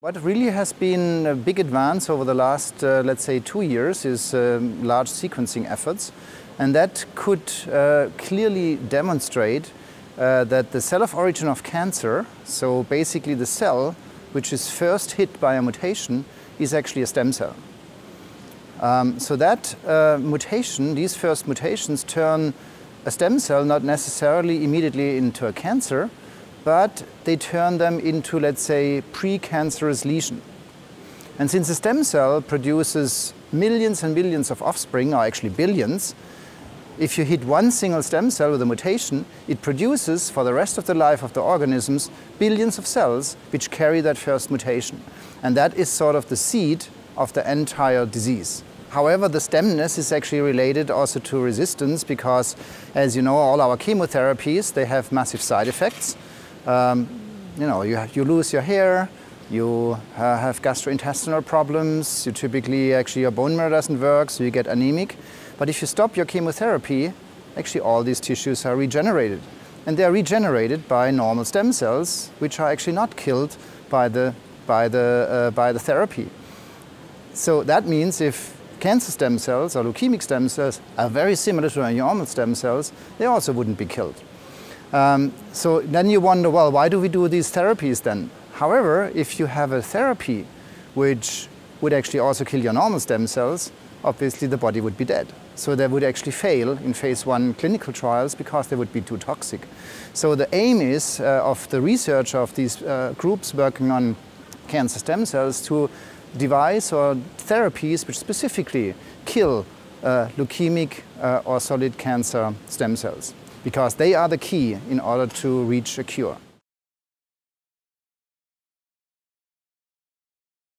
What really has been a big advance over the last, let's say, 2 years is large sequencing efforts. And that could clearly demonstrate that the cell of origin of cancer, so basically the cell which is first hit by a mutation, is actually a stem cell. So that mutation, these first mutations, turn a stem cell not necessarily immediately into a cancer, but they turn them into, let's say, precancerous lesion. And since a stem cell produces millions and millions of offspring, or actually billions, if you hit one single stem cell with a mutation, it produces, for the rest of the life of the organisms, billions of cells which carry that first mutation. And that is sort of the seed of the entire disease. However, the stemness is actually related also to resistance because, as you know, all our chemotherapies, they have massive side effects. You lose your hair, you have gastrointestinal problems, you typically, your bone marrow doesn't work, so you get anemic. But if you stop your chemotherapy, actually all these tissues are regenerated. And they are regenerated by normal stem cells, which are actually not killed by the therapy. So that means if cancer stem cells or leukemic stem cells are very similar to normal stem cells, they also wouldn't be killed. So then you wonder, well, why do we do these therapies then? However, if you have a therapy which would actually also kill your normal stem cells, obviously the body would be dead. So they would actually fail in phase 1 clinical trials because they would be too toxic. So the aim is of the research of these groups working on cancer stem cells to devise therapies which specifically kill leukemic or solid cancer stem cells, because they are the key in order to reach a cure.